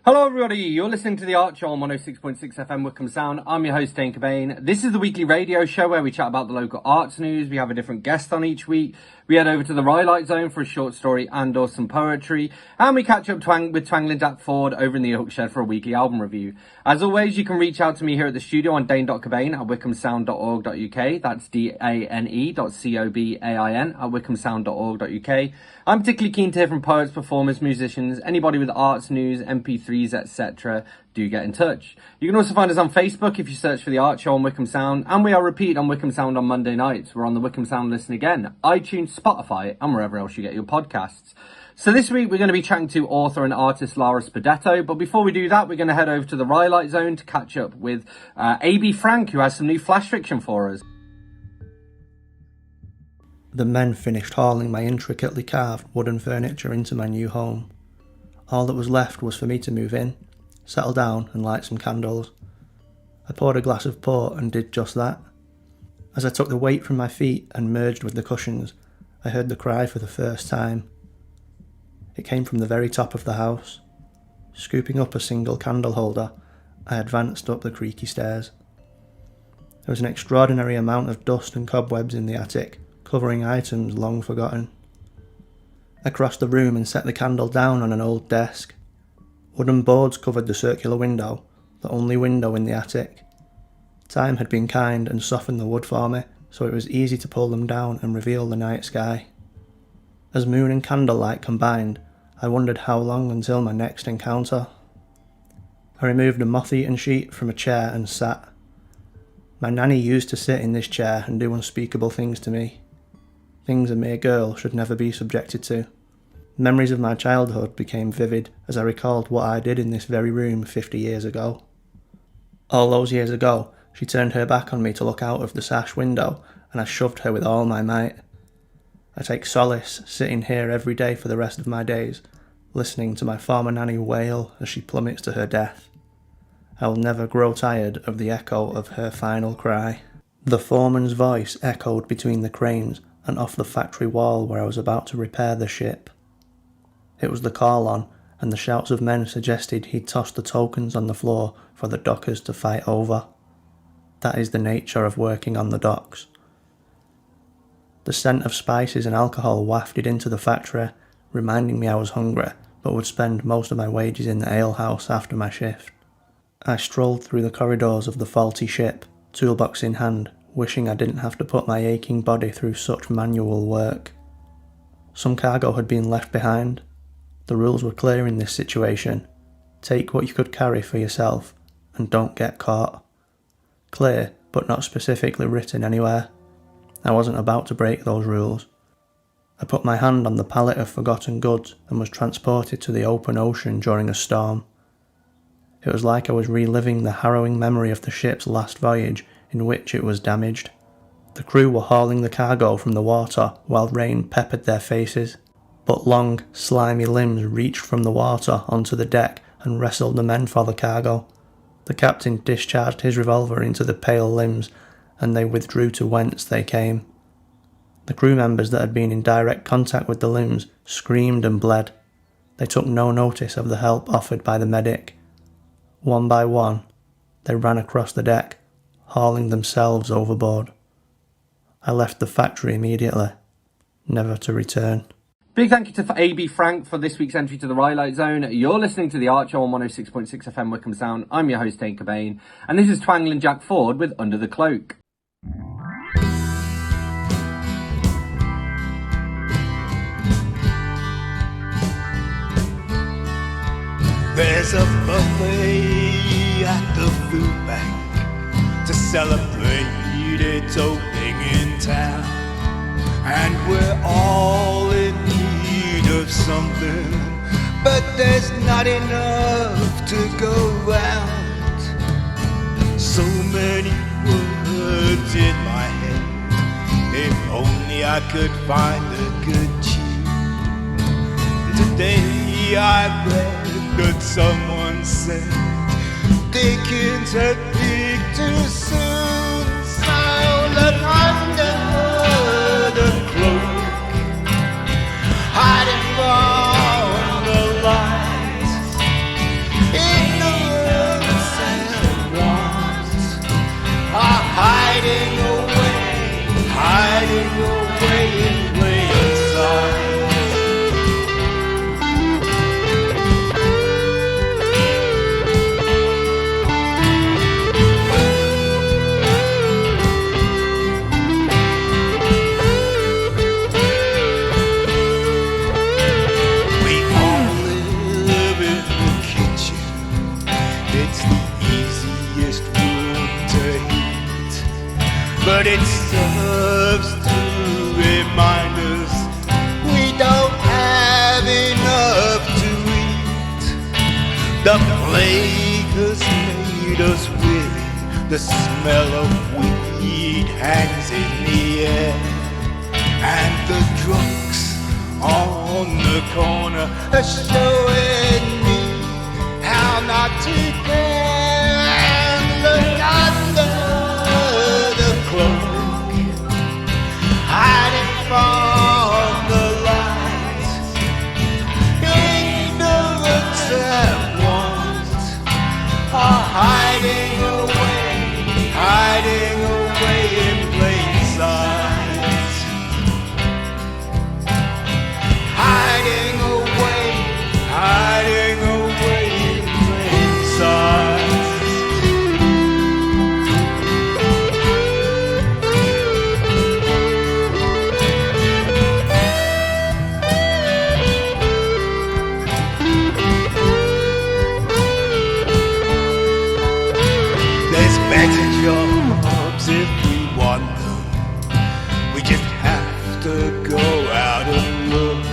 Hello everybody, you're listening to The Archer on 106.6 FM Wickham Sound. I'm your host Dane Cobain. This is the weekly radio show where we chat about the local arts news. We have a different guest on each week. We head over to the Rhylight Zone for a short story and or some poetry. And we catch up with Twangling Jack Ford over in the Oak Shed for a weekly album review. As always, you can reach out to me here at the studio on dane.cobain at wickhamsound.org.uk. That's dane.cobain at wickhamsound.org.uk. I'm particularly keen to hear from poets, performers, musicians, anybody with arts news, MP3s, etc. Do get in touch. You can also find us on Facebook if you search for The Art Show on Wickham Sound, and we are repeated on Wickham Sound on Monday nights. We're on the Wickham Sound Listen Again, iTunes, Spotify, and wherever else you get your podcasts. So this week we're going to be chatting to author and artist Lara Spadetto, but before we do that, we're going to head over to the Rhylight Zone to catch up with A.B. Frank, who has some new flash fiction for us. The men finished hauling my intricately carved wooden furniture into my new home. All that was left was for me to move in, settle down and light some candles. I poured a glass of port and did just that. As I took the weight from my feet and merged with the cushions, I heard the cry for the first time. It came from the very top of the house. Scooping up a single candle holder, I advanced up the creaky stairs. There was an extraordinary amount of dust and cobwebs in the attic, covering items long forgotten. I crossed the room and set the candle down on an old desk. Wooden boards covered the circular window, the only window in the attic. Time had been kind and softened the wood for me, so it was easy to pull them down and reveal the night sky. As moon and candlelight combined, I wondered how long until my next encounter. I removed a moth-eaten sheet from a chair and sat. My nanny used to sit in this chair and do unspeakable things to me. Things a mere girl should never be subjected to. Memories of my childhood became vivid as I recalled what I did in this very room 50 years ago. All those years ago, she turned her back on me to look out of the sash window, and I shoved her with all my might. I take solace sitting here every day for the rest of my days, listening to my former nanny wail as she plummets to her death. I will never grow tired of the echo of her final cry. The foreman's voice echoed between the cranes and off the factory wall where I was about to repair the ship. It was the call-on, and the shouts of men suggested he'd tossed the tokens on the floor for the dockers to fight over. That is the nature of working on the docks. The scent of spices and alcohol wafted into the factory, reminding me I was hungry, but would spend most of my wages in the alehouse after my shift. I strolled through the corridors of the faulty ship, toolbox in hand, wishing I didn't have to put my aching body through such manual work. Some cargo had been left behind. The rules were clear in this situation. Take what you could carry for yourself, and don't get caught. Clear, but not specifically written anywhere. I wasn't about to break those rules. I put my hand on the pallet of forgotten goods and was transported to the open ocean during a storm. It was like I was reliving the harrowing memory of the ship's last voyage in which it was damaged. The crew were hauling the cargo from the water while rain peppered their faces, but long, slimy limbs reached from the water onto the deck and wrestled the men for the cargo. The captain discharged his revolver into the pale limbs, and they withdrew to whence they came. The crew members that had been in direct contact with the limbs screamed and bled. They took no notice of the help offered by the medic. One by one, they ran across the deck, hauling themselves overboard. I left the factory immediately, never to return. Big thank you to A.B. Frank for this week's entry to the Rhylight Zone. You're listening to The Archer on 106.6 FM Wickham Sound. I'm your host, Dane Cobain, and this is Twangling Jack Ford with Under the Cloak. There's a buffet at the food bank to celebrate its opening in town, and we're all in need of something, but there's not enough to go round. So many words in my head, if only I could find a good tune. Today I read that someone said Dickens had peaked too soon, so look under the cloak, hiding from the light. but it serves to remind us we don't have enough to eat. The plague has made us weary, the smell of weed hangs in the air, and the drunks on the corner are showing me how not to care. And look under the cloak, hiding from the light, ignorance and want are hiding away in plain sight. Hiding away in plain sight. There's better jobs if we want them. We just have to go out and look.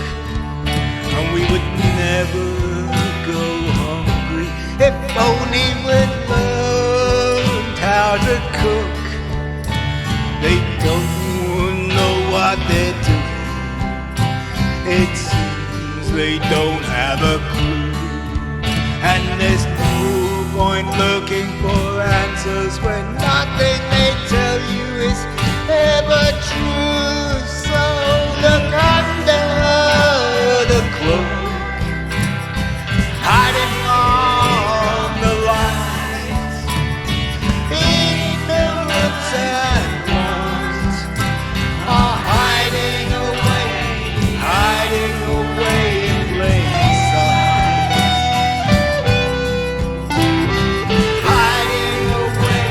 And we would never go hungry if only we'd learned how to cook. They don't know what they're doing. It seems they don't have a clue. And there's no point looking for answers when nothing they tell you is ever true. So look under the cloak, hiding from the light. Ignorance and want are hiding away in plain sight. Hiding away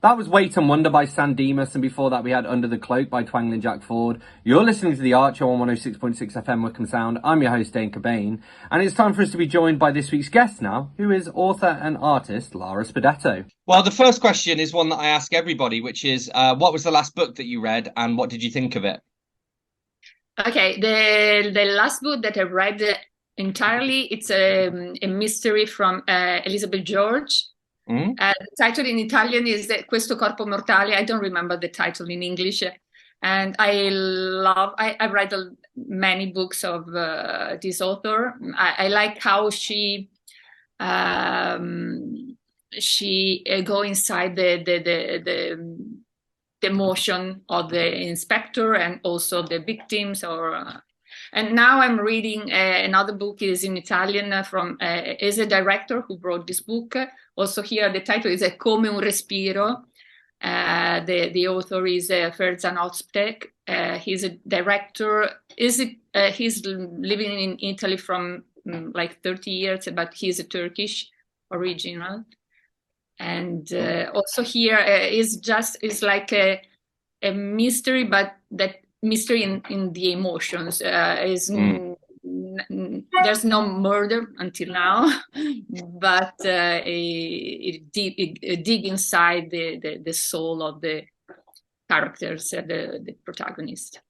That was Wait and Wonder by San Dimas, and before that we had Under the Cloak by Twangling Jack Ford. You're listening to The Archer on 106.6 FM Wickham Sound. I'm your host, Dane Cobain, and it's time for us to be joined by this week's guest now, who is author and artist Lara Spadetto. Well, the first question is one that I ask everybody, which is, what was the last book that you read, and what did you think of it? Okay, the last book that I read entirely, it's a mystery from Elizabeth George. The title in Italian is Questo Corpo Mortale. I don't remember the title in English. And I read many books of this author. I like how she go inside the emotion of the inspector and also the victims. And now I'm reading another book is in Italian from is a director who wrote this book. Also here the title is Come un respiro. The author is Ferzan Öztürk. He's a director. He's living in Italy from like 30 years, but he's a Turkish original. And also here is like a mystery, but that mystery in the emotions there's no murder until now, but it dig inside the soul of the characters, the protagonist.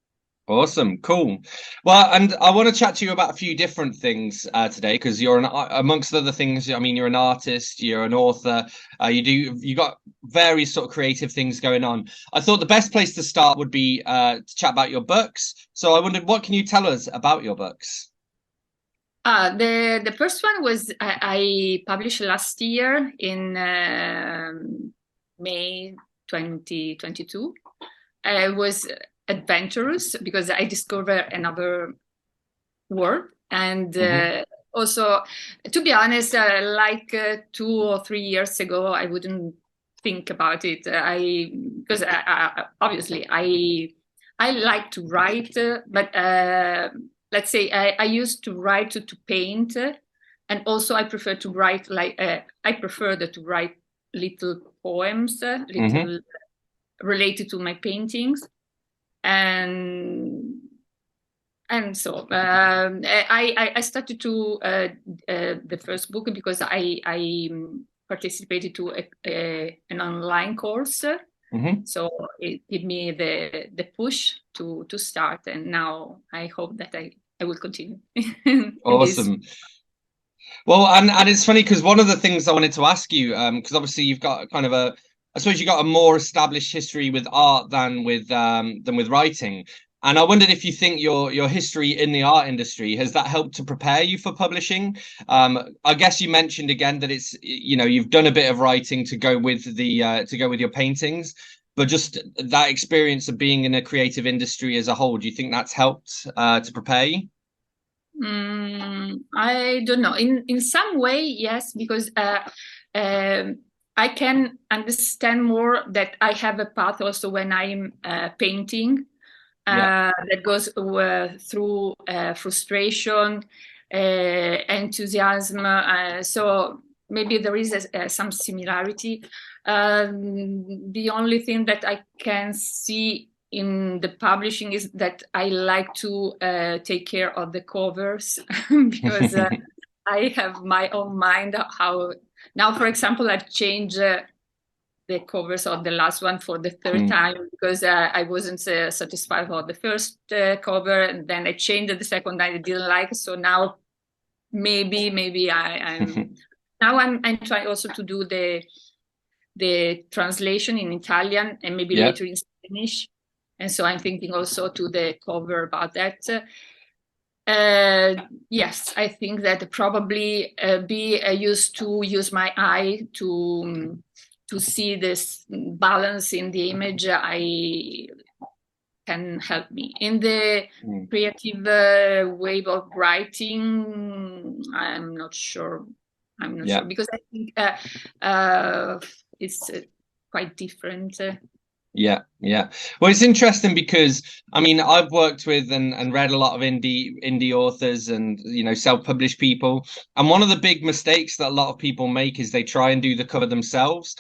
Awesome, cool. Well, and I want to chat to you about a few different things today, because you're amongst other things. I mean, you're an artist, you're an author. You got various sort of creative things going on. I thought the best place to start would be to chat about your books. So I wondered, what can you tell us about your books? The first one was I published last year in May 2022. It was adventurous because I discovered another world, and also, to be honest, like 2 or 3 years ago, I wouldn't think about it. Because obviously I like to write, but let's say I used to write to paint, and also I prefer to write to write little poems, related to my paintings. And so I started to the first book because I participated to an online course. So it gave me the push to start, and now I hope that I will continue. Awesome. Well, and it's funny because one of the things I wanted to ask you, because obviously you've got kind of I suppose you got a more established history with art than with writing. And I wondered if you think your history in the art industry, has that helped to prepare you for publishing? I guess you mentioned again that it's, you've done a bit of writing to go with your paintings, but just that experience of being in a creative industry as a whole, do you think that's helped to prepare you? I don't know. In some way, yes, because I can understand more that I have a path also when I'm painting that goes through frustration, enthusiasm. So maybe there is some similarity. The only thing that I can see in the publishing is that I like to take care of the covers because I have my own mind how. Now, for example, I've changed the covers of the last one for the third time because I wasn't satisfied with the first cover, and then I changed the second I didn't like. So now maybe I'm now I'm trying also to do the translation in Italian and maybe later in Spanish, and so I'm thinking also to the cover about that. Yes, I think that probably be used to use my eye to see this balance in the image. I can help me in the creative way of writing. I'm not sure because I think it's quite different. Yeah. Well, it's interesting because I mean I've worked with and read a lot of indie authors and self-published people, and one of the big mistakes that a lot of people make is they try and do the cover themselves.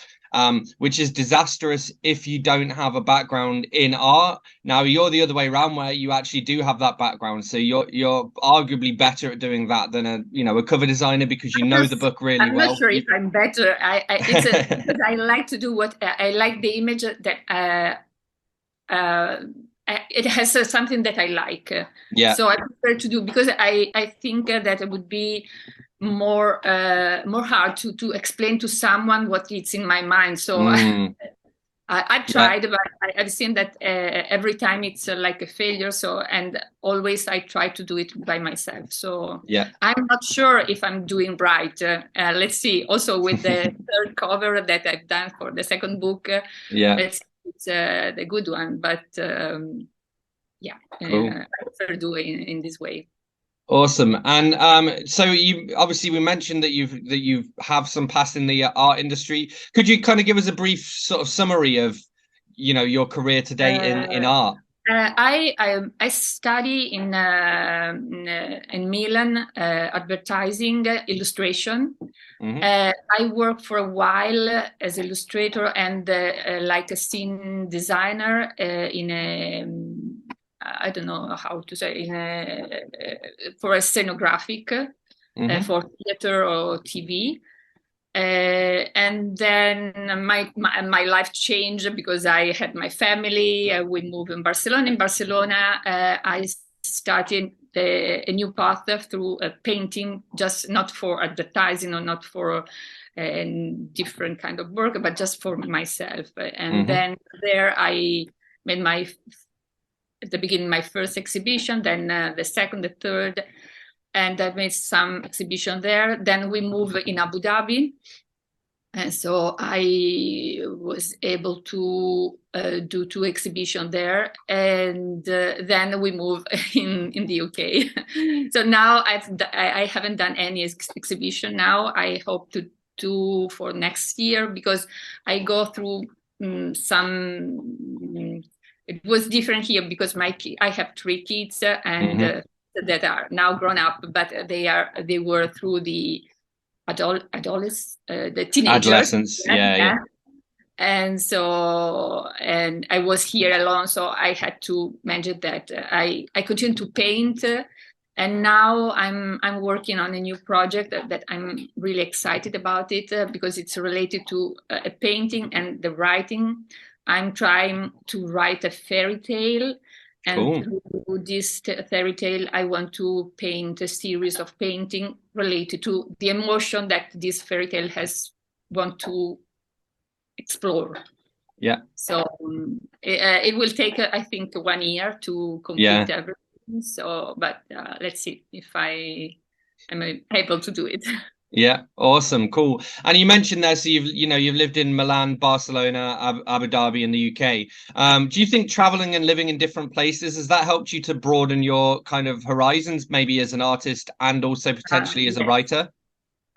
which is disastrous if you don't have a background in art. Now you're the other way around, where you actually do have that background, so you're arguably better at doing that than a cover designer, because you know the book really well. I'm not sure if I'm better. Because I like to do what I like, the image that it has something that I like. Yeah. So I prefer to do, because I think that it would be more hard to explain to someone what it's in my mind. So I've tried, but I've seen that every time it's like a failure. So, and always I try to do it by myself. So yeah, I'm not sure if I'm doing right. Let's see. Also with the third cover that I've done for the second book, it's the good one. But cool. I prefer doing in this way. Awesome. And so you obviously, we mentioned that you have some past in the art industry. Could you kind of give us a brief sort of summary of your career to date in art? I study in Milan advertising illustration. I worked for a while as illustrator and like a scene designer in a I don't know how to say, for a scenographic for theater or TV. And then my life changed because I had my family. We moved in Barcelona. In Barcelona, I started a new path through painting, just not for advertising or not for different kind of work, but just for myself. And then there I made at the beginning, my first exhibition, then the second, the third, and I made some exhibition there. Then we moved in Abu Dhabi. And so I was able to do 2 exhibitions there. And then we moved in the UK. So now I haven't done any exhibition now. I hope to do for next year, because I go through some... It was different here because I have 3 kids and that are now grown up, but they were through the the teenagers. Adolescence, yeah. And so, and I was here alone, so I had to manage that. I continue to paint, and now I'm working on a new project that I'm really excited about it because it's related to a painting and the writing. I'm trying to write a fairy tale, and through this fairy tale, I want to paint a series of painting related to the emotion that this fairy tale want to explore. Yeah. So it will take, I think, 1 year to complete everything. So, but let's see if I am able to do it. Yeah, awesome, cool. And you mentioned there, so you've lived in Milan, Barcelona, Abu Dhabi, in the UK. Do you think traveling and living in different places, has that helped you to broaden your kind of horizons, maybe as an artist and also potentially as a writer?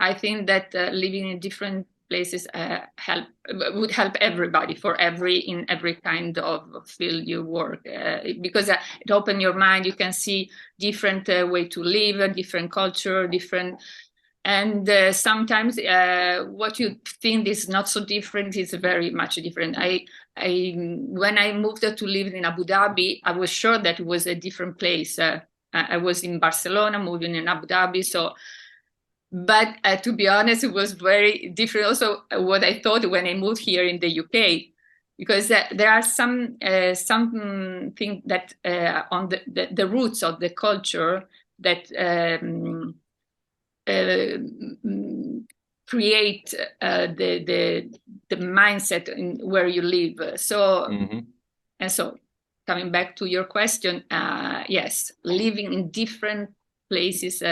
I think that living in different places would help everybody in every kind of field you work, because it opens your mind. You can see different way to live, different culture, different. And sometimes what you think is not so different is very much different. When I moved to live in Abu Dhabi, I was sure that it was a different place. I was in Barcelona, moving in Abu Dhabi. So, but to be honest, it was very different. Also, what I thought when I moved here in the UK, because there are some things that on the roots of the culture that. Create the mindset in where you live. So and so coming back to your question, yes, living in different places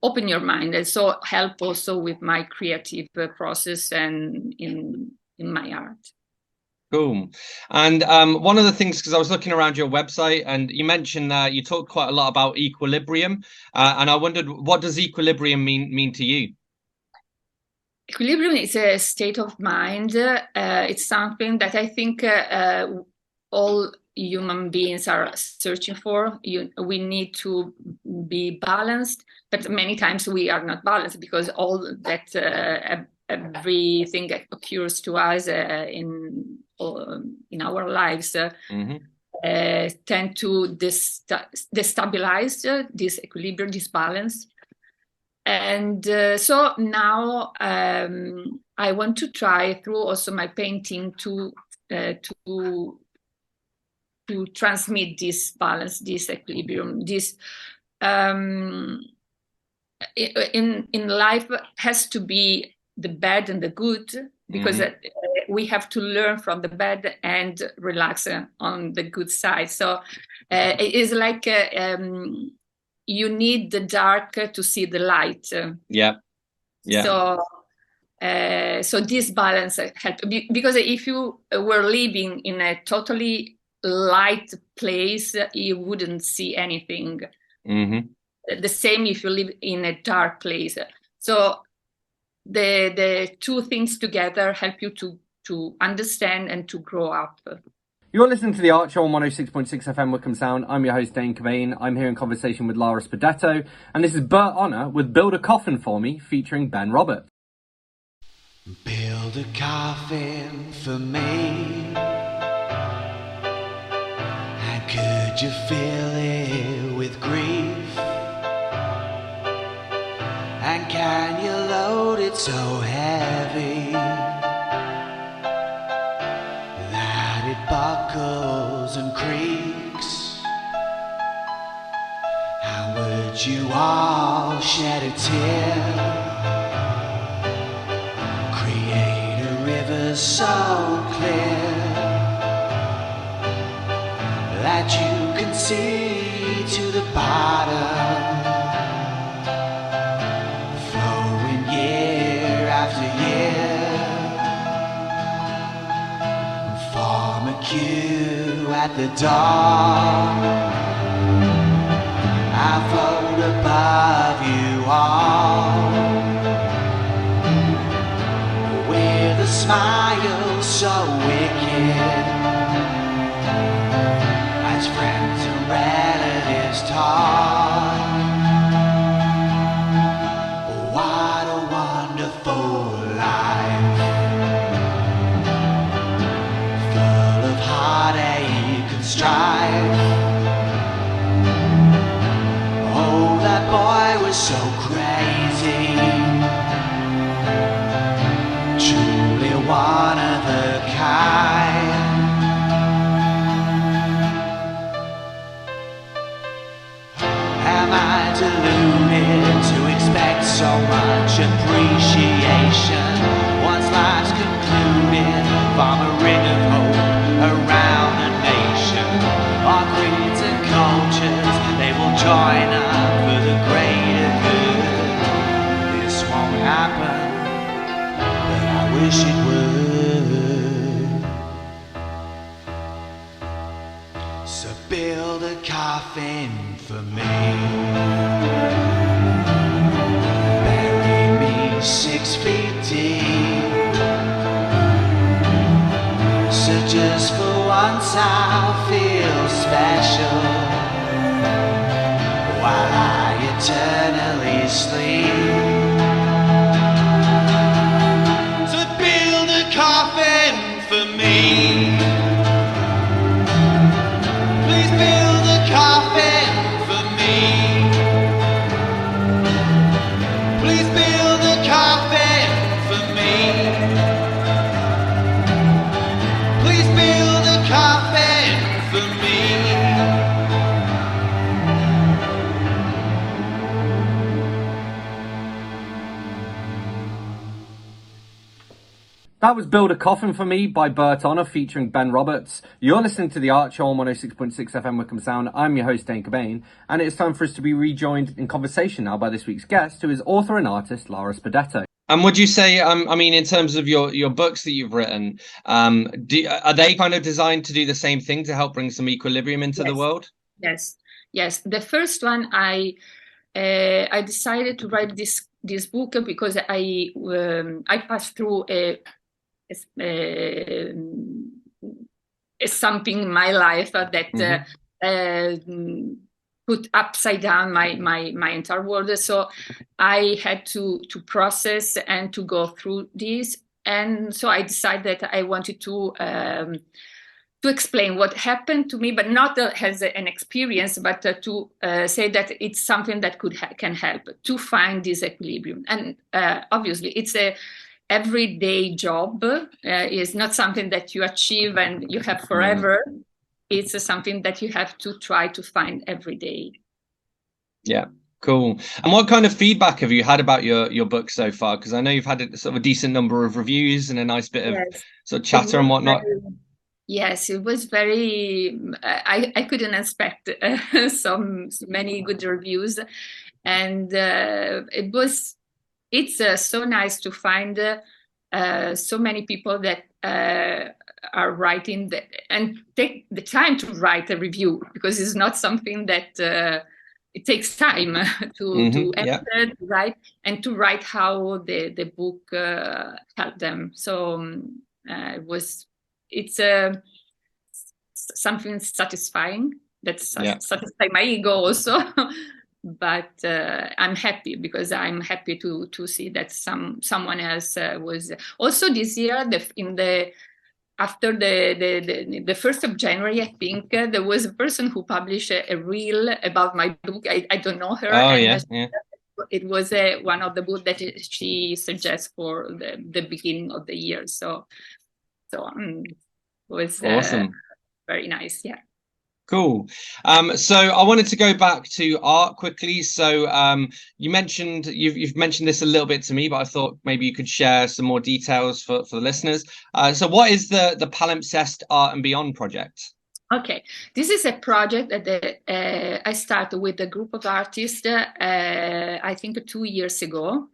open your mind, and so help also with my creative process and in my art. Cool. And one of the things, because I was looking around your website and you mentioned that you talked quite a lot about equilibrium, and I wondered, what does equilibrium mean to you? Equilibrium is a state of mind. It's something that I think all human beings are searching for. We need to be balanced, but many times we are not balanced because all that everything that occurs to us in our lives tend to destabilize this equilibrium, this balance. And so now I want to try through also my painting to transmit this balance, this equilibrium, this in life has to be the bad and the good, because we have to learn from the bad and relax on the good side. So it is like you need the dark to see the light. Yeah. So this balance helps, because if you were living in a totally light place, you wouldn't see anything. The same if you live in a dark place. So the two things together help you to understand and to grow up. You're listening to The Art Show on 106.6 FM Wickham Sound. I'm your host, Dane Cobain. I'm here in conversation with Lara Spadetto, and this is Bert Honor with Build a Coffin for Me, featuring Ben Roberts. Build a coffin for me, and could you fill it with grief? And can you load it so heavy that it buckles and creaks? And would you all shed a tear? Create a river so clear that you can see to the bottom, flowing year after year. Form a queue at the dawn, I float above you all, with a smile so wicked, as friends and relatives talk. What a wonderful life, full of heartache and strife. Oh, that boy was so crazy, truly one of a kind. Am I deluded to expect so much appreciation once life's concluded? From a ring of hope around the nation, our creeds and cultures, they will join up for the greater good. This won't happen, but I wish it would. So build a coffin for me, bury me 6 feet deep, so just for once I'll feel special, while I eternally sleep. So build a coffin for me, please build a coffin for me, please build a coffin for me, please build a coffin for me. That was Build a Coffin for Me by Bert Honor featuring Ben Roberts. You're listening to The Art Show on 106.6 FM Wickham Sound. I'm your host, Dane Cobain, and it's time for us to be rejoined in conversation now by this week's guest, who is author and artist Lara Spadetto. And would you say, I mean, in terms of your books that you've written, are they kind of designed to do the same thing, to help bring some equilibrium into the world? Yes. The first one, I decided to write this book because I passed through something in my life that put upside down my entire world. So I had to process and to go through this. And so I decided that I wanted to explain what happened to me, but not as an experience, but to say that it's something that can help to find this equilibrium. And obviously, it's a everyday job. It's not something that you achieve and you have forever. It's something that you have to try to find every day. Yeah. Cool. And what kind of feedback have you had about your book so far? Because I know you've had a sort of a decent number of reviews and a nice bit of sort of chatter and whatnot. Yes, it was very. I couldn't expect many good reviews, and it's so nice to find so many people that are writing and take the time to write a review, because it's not something that. It takes time to enter, to write, and to write how the book helped them. So it's something satisfying. That's satisfying my ego also. But I'm happy, because I'm happy to see that someone else was also this year after the 1st of January, I think, there was a person who published a reel about my book. I don't know her. Oh, and yeah. It was one of the books that she suggests for the beginning of the year. So it was awesome. Very nice. Yeah. Cool. So I wanted to go back to art quickly. So you've mentioned this a little bit to me, but I thought maybe you could share some more details for the listeners. So what is the Palimpsest Art and Beyond project? Okay, this is a project that I started with a group of artists, I think 2 years ago.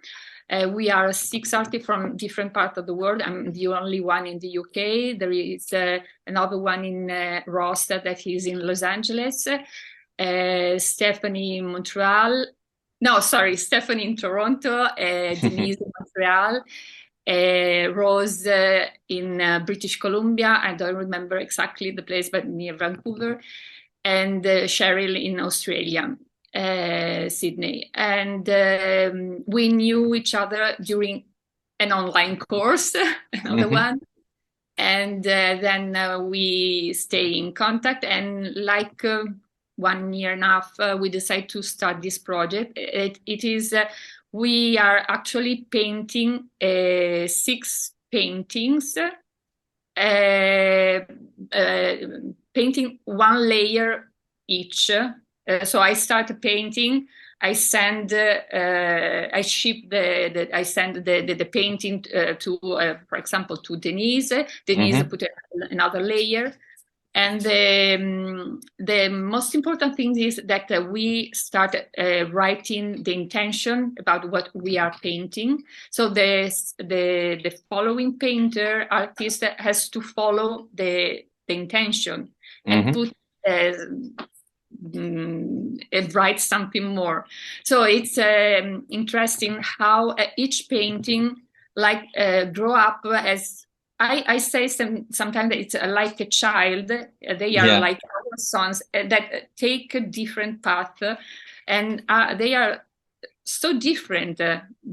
We are 6 artists from different parts of the world. I'm the only one in the UK. There is another one in Rosta that is in Los Angeles. Stephanie in Toronto. Denise in Montreal. Rose in British Columbia. I don't remember exactly the place, but near Vancouver. And Cheryl in Australia. Sydney, and we knew each other during an online course, another one, and then we stay in contact, and like 1 year and a half we decided to start this project. It is we are actually painting 6 paintings, painting 1 layer each. So I start painting. I send. I ship I send the painting to, for example, to Denise. Denise put another layer, and the most important thing is that we start writing the intention about what we are painting. So the following painter artist has to follow the intention and put. Write something more. So it's interesting how each painting grow up as I say sometimes that it's like a child. They are like our sons that take a different path, and they are so different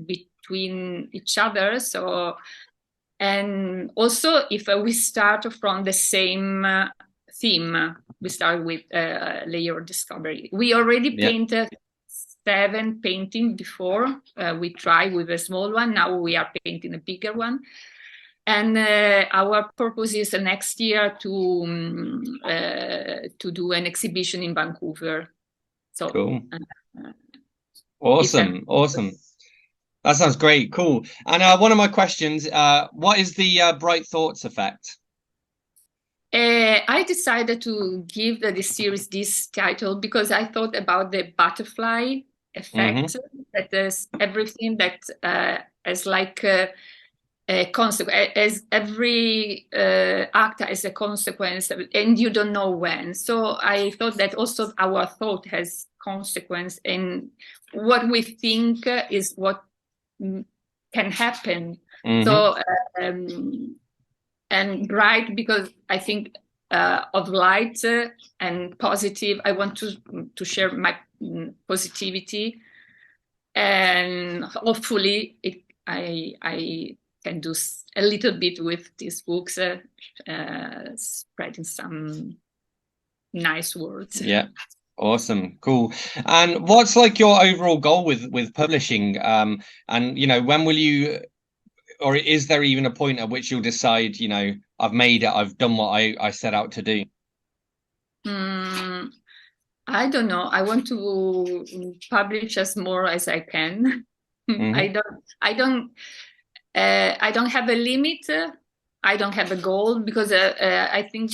between each other. So, and also if we start from the same theme, we start with layer discovery. We already painted 7 paintings before. We tried with a small one. Now we are painting a bigger one. And our purpose is next year to do an exhibition in Vancouver. So cool. Awesome. That sounds great. Cool. And one of my questions, what is the Bright Thoughts effect? I decided to give this series this title because I thought about the butterfly effect, that is everything that is like a consequence, as every act has a consequence, and you don't know when. So I thought that also our thought has consequence, and what we think is what can happen. So and bright, because I think of light and positive. I want to share my positivity, and hopefully I can do a little bit with these books, spreading some nice words. Yeah. Awesome. Cool. And what's like your overall goal with publishing? And when will you, or is there even a point at which you'll decide, I've made it, I've done what I set out to do? I don't know. I want to publish as more as I can. Mm-hmm. I don't have a limit. I don't have a goal, because I think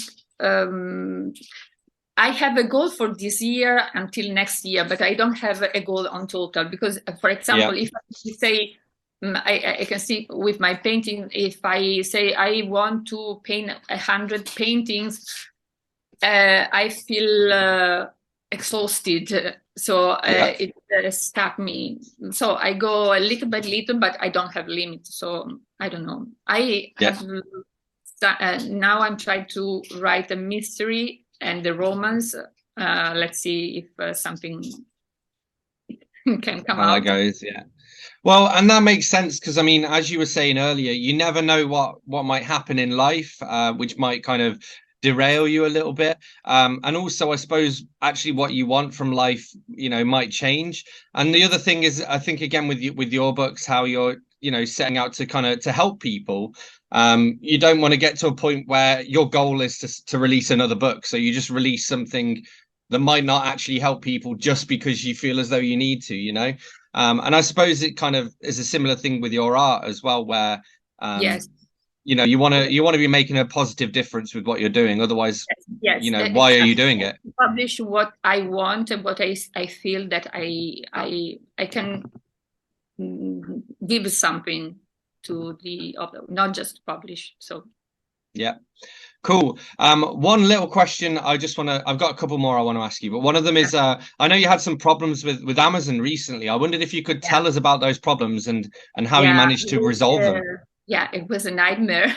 I have a goal for this year until next year, but I don't have a goal on total, because, for example, if I say, I can see with my painting, if I say I want to paint 100 paintings, I feel exhausted. So it stuck me. So I go a little by little, but I don't have limits. So I don't know. Now I'm trying to write a mystery and the romance. Let's see if something can come out. That goes, yeah. Well, and that makes sense, because I mean, as you were saying earlier, you never know what might happen in life, which might kind of derail you a little bit. And also, I suppose, actually what you want from life, might change. And the other thing is, I think, again, with your books, how you're, setting out to kind of to help people. You don't want to get to a point where your goal is to release another book. So you just release something that might not actually help people just because you feel as though you need to, and I suppose it kind of is a similar thing with your art as well, where yes, you want to be making a positive difference with what you're doing. Otherwise, yes. Why are you doing it? Publish what I want and what I feel that I can give something to the other, not just publish. So yeah. Cool. One little question I've got a couple more I want to ask you, but one of them is, I know you had some problems with Amazon recently. I wondered if you could tell us about those problems and how you managed to resolve them. Yeah, it was a nightmare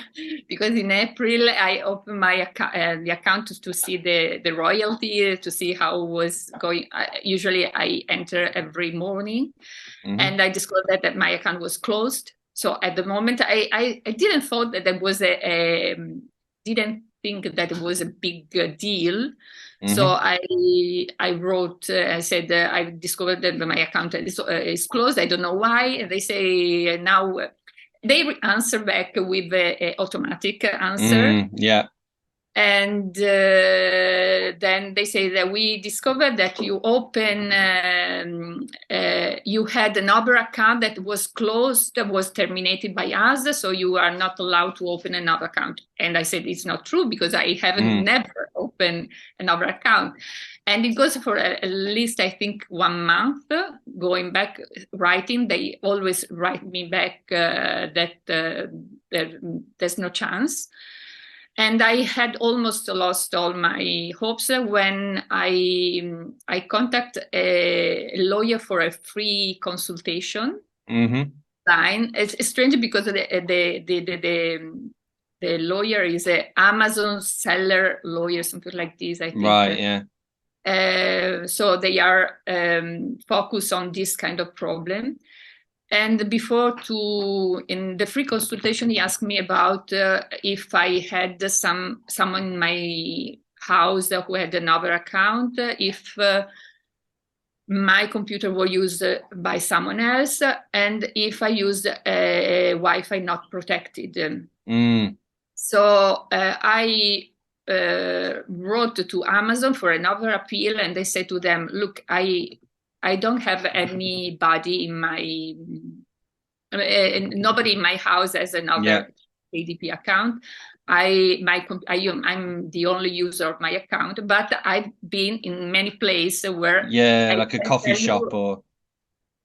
because in April I opened my account, the account to see the royalty, to see how it was going. Usually I enter every morning, and I discovered that my account was closed. So at the moment, I didn't thought that there was didn't think that it was a big deal. So I wrote, I said, I discovered that my account is closed. I don't know why. And they say now they answer back with an automatic answer. Yeah. And then they say that we discovered that you you had another account that was closed, that was terminated by us, so you are not allowed to open another account. And I said, it's not true, because I haven't never opened another account. And it goes for at least, I think, 1 month, going back, writing. They always write me back that there's no chance. And I had almost lost all my hopes when I contact a lawyer for a free consultation. Dane. It's strange because the lawyer is an Amazon seller lawyer, something like this, I think. Right, yeah. So they are focused on this kind of problem. And in the free consultation, he asked me about if I had someone in my house who had another account, if my computer was used by someone else, and if I used a Wi-Fi not protected. So I wrote to Amazon for another appeal, and they said to them, look, I don't have anybody nobody in my house has another ADP account. I'm the only user of my account, but I've been in many places where like a coffee shop or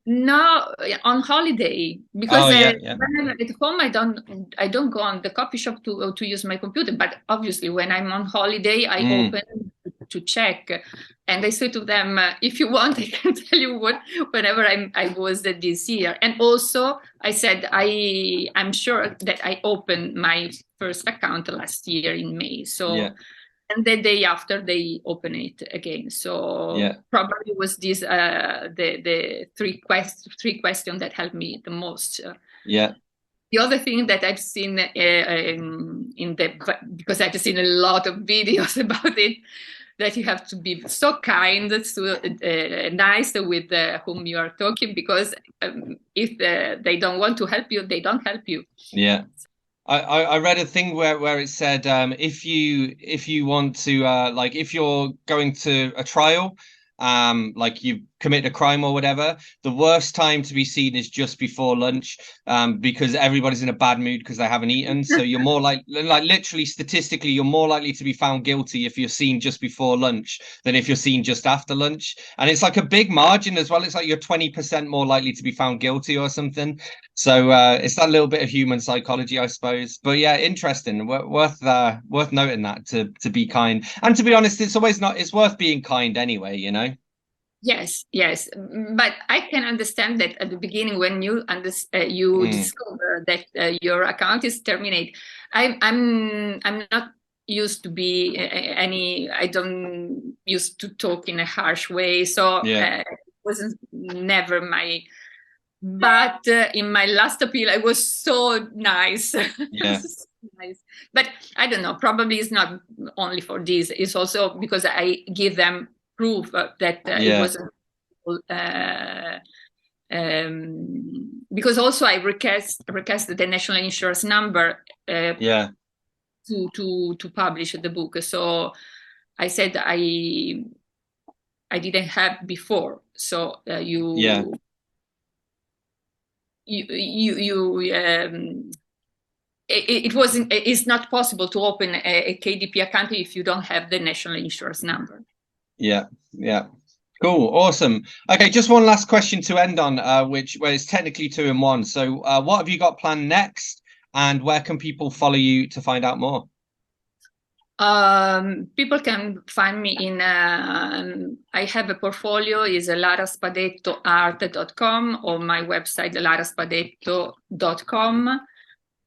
no, on holiday, because when I'm at home I don't go on the coffee shop to use my computer, but obviously when I'm on holiday I open to check. And I said to them, if you want, I can tell you whenever I was this year. And also, I said, I'm sure that I opened my first account last year in May. So and the day after they open it again. So probably was this the three questions that helped me the most. The other thing that I've seen because I've seen a lot of videos about it, that you have to be so kind, so nice with whom you are talking, because if they don't want to help you, they don't help you. Yeah. I read a thing where it said if you want to like if you're going to a trial, like you've committed a crime or whatever, the worst time to be seen is just before lunch, because everybody's in a bad mood because they haven't eaten. So you're more like literally statistically, you're more likely to be found guilty if you're seen just before lunch than if you're seen just after lunch. And it's like a big margin as well. It's like you're 20% more likely to be found guilty or something. So it's that little bit of human psychology, I suppose. But yeah, interesting. Worth noting that to be kind. And to be honest, it's worth being kind anyway, you know. Yes, but I can understand that at the beginning when you discover that your account is terminated. I'm not used to be I don't used to talk in a harsh way, so it wasn't never my. But in my last appeal, I was so nice. Yeah. So nice. But I don't know. Probably it's not only for this. It's also because I give them proof that it wasn't. Because also I request the national insurance number. To publish the book. So I said I didn't have before. So it's not possible to open a KDP account if you don't have the national insurance number. Yeah. Cool, awesome. Okay, just one last question to end on, where it's technically 2 in 1. So what have you got planned next, and where can people follow you to find out more? People can find me in I have a portfolio, is laraspadettoart.com, or my website laraspadetto.com,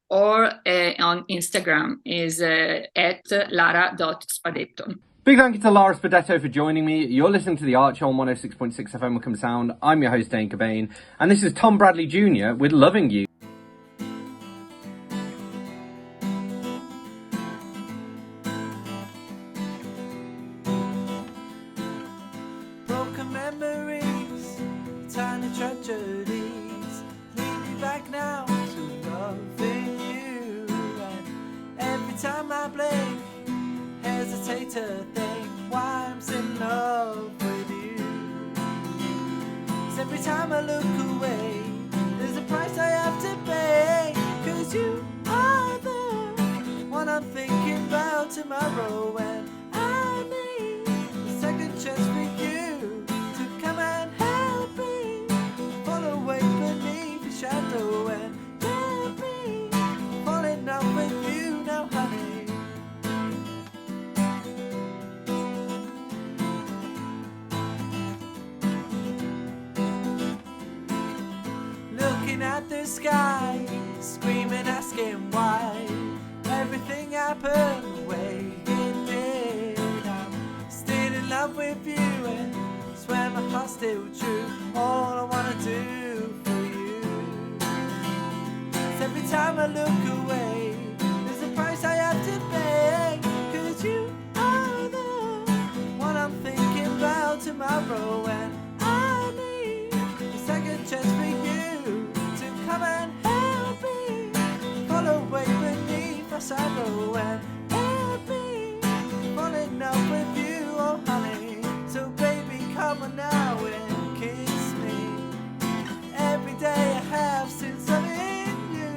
or on Instagram is at lara.spadetto. Big thank you to Lara Spadetto for joining me. You're listening to The Art Show on 106.6 FM Wickham Sound. I'm your host, Dane Cobain, and this is Tom Bradley Jr. with Loving You. Broken memories, tiny tragedies, lead me back now to loving you. And every time I blink, hesitate to think why I'm still in love with you. 'Cause every time I look away, there's a price I have to pay. 'Cause you are the one I'm thinking about tomorrow, and I need a second chance for you to come and help me fall away beneath your shadow and let me fall in love with you now, honey. At the sky, screaming, asking why everything happened the way it did. I'm still in love with you, and swear my heart's still true. All I wanna do for you. So every time I look away, there's a price I have to pay. 'Cause you are the one I'm thinking about tomorrow, and I need a second chance for you. Come and help me fall away beneath my shadow and help me fall in love with you, oh honey. So baby, come on now and kiss me. Every day I have since I'm in you.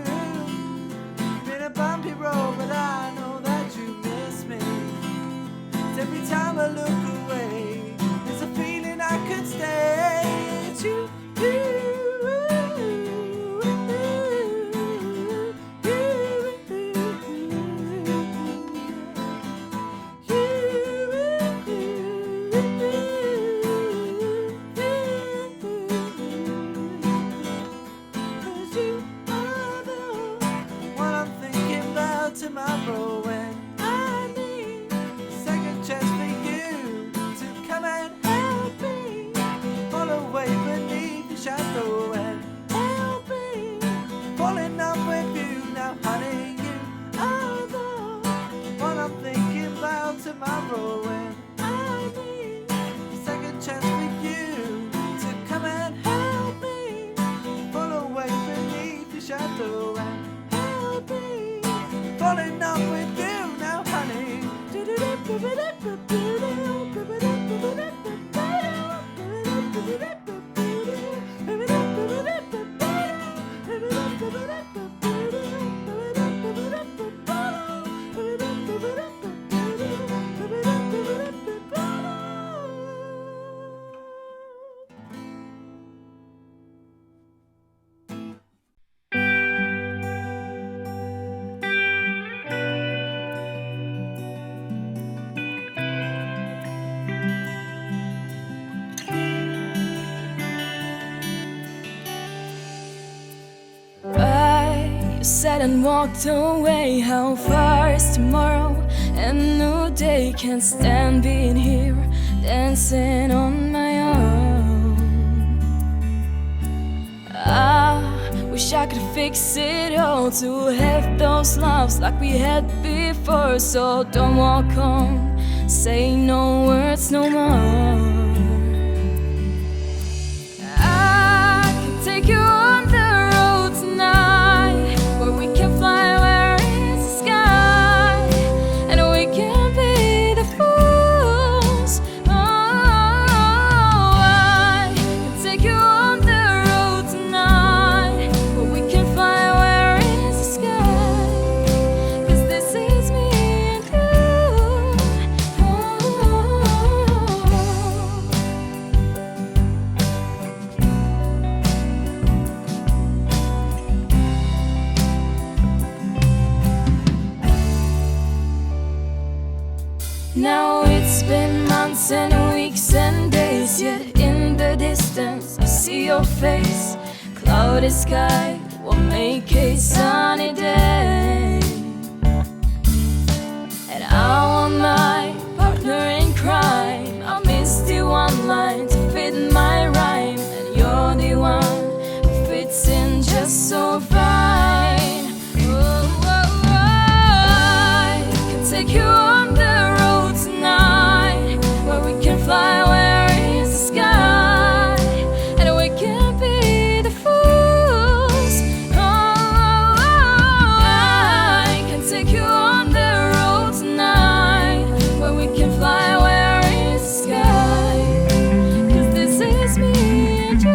Been a bumpy road, but I know that you miss me. So every time I look away, there's a feeling I could stay. It's you. chance for you to come and help me fall away beneath your shadow and help me fall in love with you now, honey. Said and walked away. How far is tomorrow? A new day. Can't stand being here, dancing on my own. I wish I could fix it all, to have those loves like we had before. So don't walk on, say no words no more. I can take you on the road tonight, where we can fly where is the sky, and we can be the fools. Oh, I can take you on the road tonight, where we can fly where is the sky, 'cause this is me and you. Now it's been months and weeks and days, yet in the distance I see your face. Cloudy sky will make a sunny day, and I want my partner in crime, a misty one line to fit my rhyme, and you're the one who fits in just so fine. Oh, oh, I can take you on the road tonight, where we can fly where is the sky, and we can be the fools. Oh, I can take you on the road tonight, where we can fly where is the sky, 'cause this is me and you.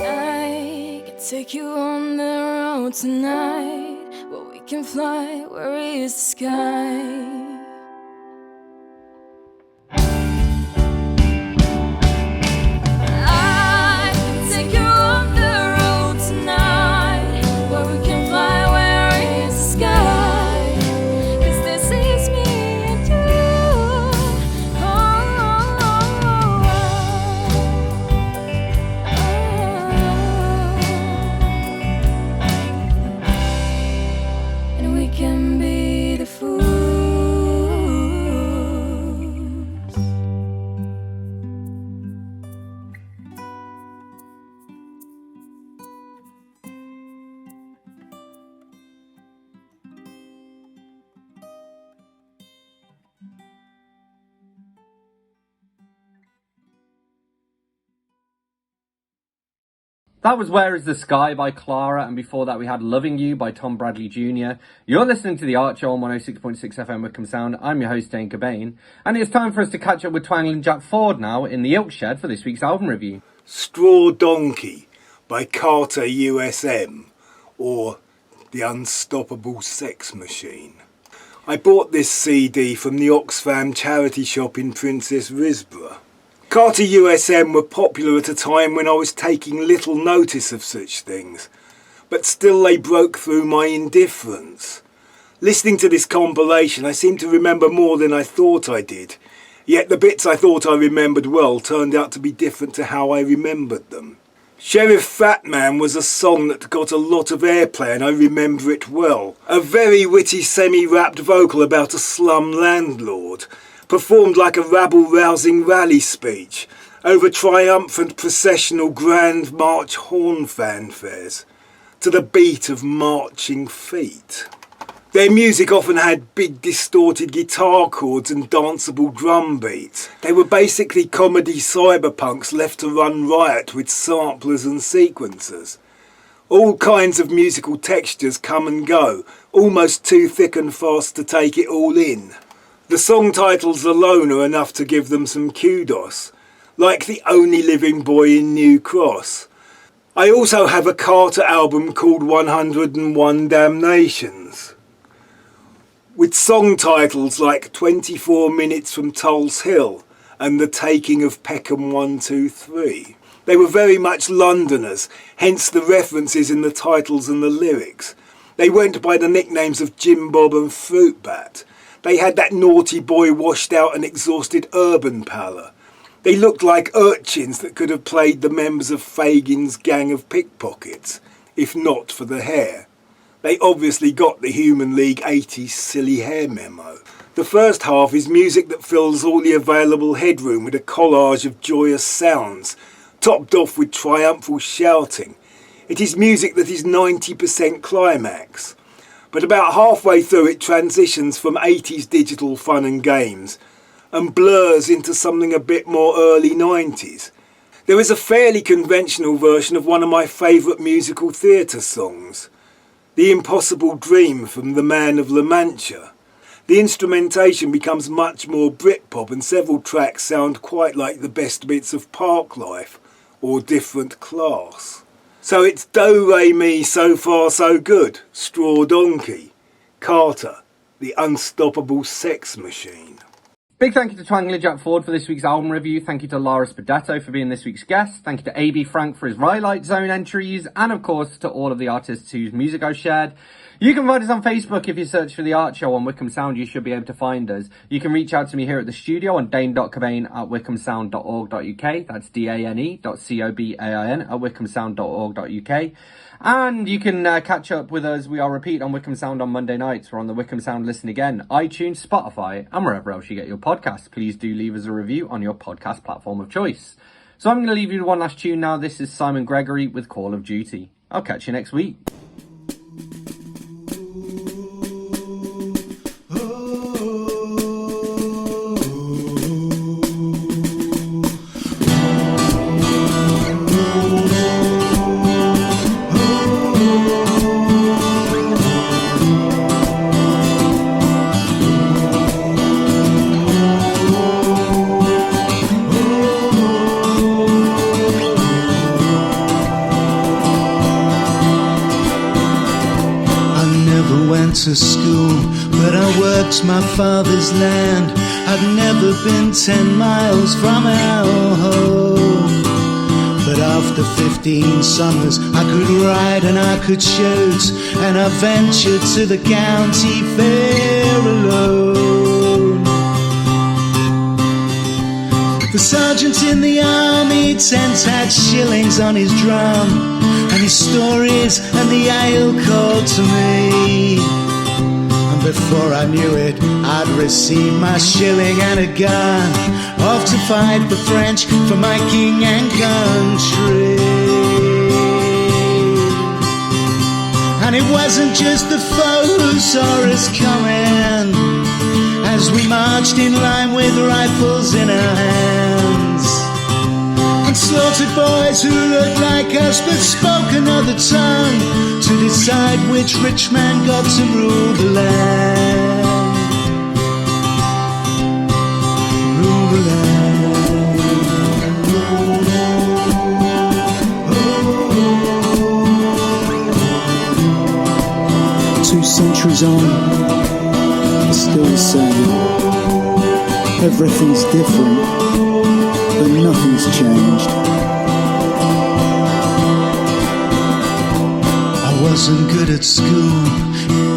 I can take you on the road tonight, where we can fly where is the sky. I can take you on the road tonight, where we can fly where is the sky, 'cause this is me and you. And we can be the fools. That was Where Is the Sky by Clara, and before that we had Loving You by Tom Bradley Jr. You're listening to The Art Show on 106.6 FM Wickham Sound. I'm your host, Dane Cobain, and it's time for us to catch up with Twangling Jack Ford now in the Ilk Shed for this week's album review. Straw Donkey by Carter USM, or The Unstoppable Sex Machine. I bought this CD from the Oxfam charity shop in Princess Risborough. Carter USM were popular at a time when I was taking little notice of such things, but still they broke through my indifference. Listening to this compilation, I seem to remember more than I thought I did. Yet the bits I thought I remembered well turned out to be different to how I remembered them. Sheriff Fat Man was a song that got a lot of airplay and I remember it well. A very witty semi-rapped vocal about a slum landlord, performed like a rabble-rousing rally speech over triumphant processional grand march horn fanfares to the beat of marching feet. Their music often had big distorted guitar chords and danceable drum beats. They were basically comedy cyberpunks left to run riot with samplers and sequencers. All kinds of musical textures come and go, almost too thick and fast to take it all in. The song titles alone are enough to give them some kudos, like The Only Living Boy in New Cross. I also have a Carter album called 101 Damnations, with song titles like 24 Minutes from Tulse Hill and The Taking of Peckham 123. They were very much Londoners, hence the references in the titles and the lyrics. They went by the nicknames of Jim Bob and Fruit Bat. They had that naughty boy washed out and exhausted urban pallor. They looked like urchins that could have played the members of Fagin's gang of pickpockets, if not for the hair. They obviously got the Human League 80s silly hair memo. The first half is music that fills all the available headroom with a collage of joyous sounds, topped off with triumphal shouting. It is music that is 90% climax. But about halfway through it transitions from 80s digital fun and games and blurs into something a bit more early 90s. There is a fairly conventional version of one of my favourite musical theatre songs, The Impossible Dream from The Man of La Mancha. The instrumentation becomes much more Britpop and several tracks sound quite like the best bits of Parklife or Different Class. So it's Do Re Mi So Far So Good, Straw Donkey, Carter, The Unstoppable Sex Machine. Big thank you to Twangly Jack Ford for this week's album review. Thank you to Lara Spadetto for being this week's guest. Thank you to AB Frank for his Rhylight Zone entries. And of course to all of the artists whose music I shared. You can find us on Facebook. If you search for The Art Show on Wickham Sound, you should be able to find us. You can reach out to me here at the studio on dane.cobain@wickhamsound.org.uk. That's dane.cobain @wickhamsound.org.uk. And you can catch up with us. We are repeat on Wickham Sound on Monday nights. We're on the Wickham Sound Listen Again, iTunes, Spotify, and wherever else you get your podcasts. Please do leave us a review on your podcast platform of choice. So I'm going to leave you with one last tune now. This is Simon Gregory with Call of Duty. I'll catch you next week. To school, but I worked my father's land. I'd never been 10 miles from our home, but after 15 summers I could ride and I could shoot, and I ventured to the county fair alone. The sergeant in the army tent had shillings on his drum, and his stories and the ale called to me. Before I knew it, I'd received my shilling and a gun, off to fight the French for my king and country. And it wasn't just the foe who saw us coming, as we marched in line with rifles in our hands, and slaughtered boys who looked like us but spoke another tongue, to decide which rich man got to rule the land. Rule the land. 2 centuries on, it's still the same. Everything's different, but nothing's changed. I wasn't good at school,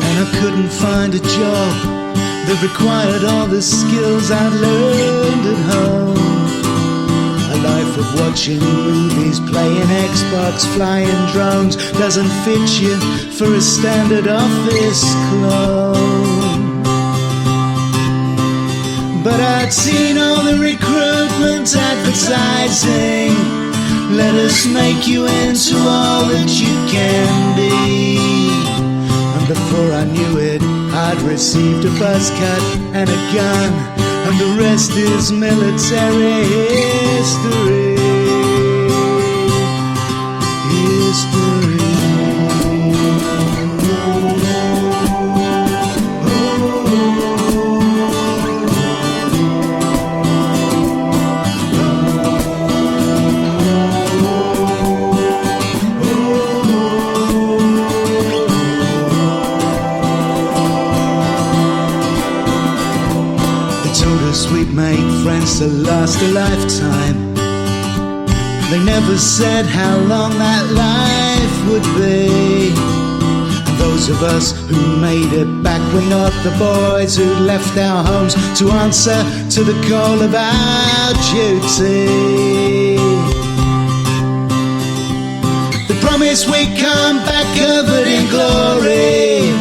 and I couldn't find a job, that required all the skills I'd learned at home. A life of watching movies, playing Xbox, flying drones doesn't fit you for a standard office clone. But I'd seen all the recruitment advertising. Let us make you into all that you can be. And before I knew it, I'd received a buzz cut and a gun, and the rest is military history. We'd make friends to last a lifetime. They never said how long that life would be. And those of us who made it back were not the boys who left our homes to answer to the call of our duty. They promised we'd come back covered in glory.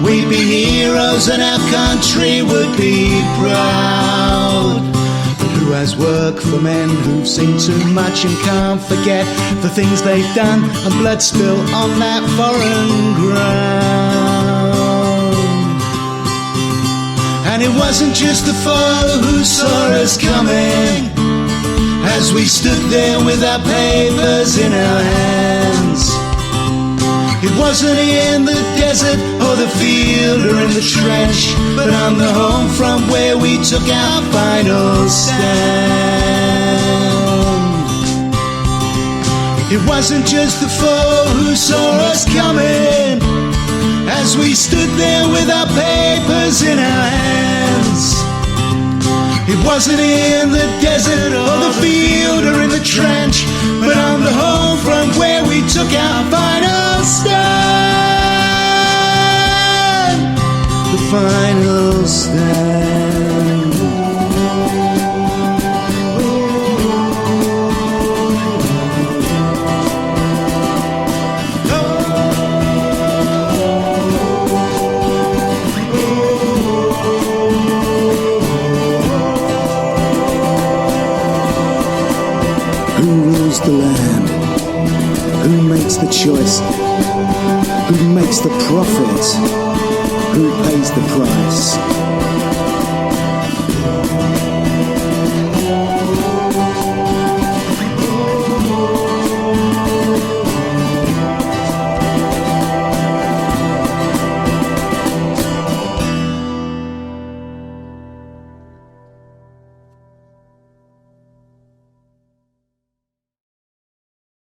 We'd be heroes and our country would be proud. But who has work for men who've seen too much and can't forget the things they've done and blood spill on that foreign ground? And it wasn't just the foe who saw us coming as we stood there with our papers in our hands. It wasn't in the desert or the field or in the trench, but on the home front where we took our final stand. It wasn't just the foe who saw us coming as we stood there with our papers in our hands. It wasn't in the desert or the field or in the trench, but on the home front where we took our final stand. The final stand. The land, who makes the choice, who makes the profit, who pays the price.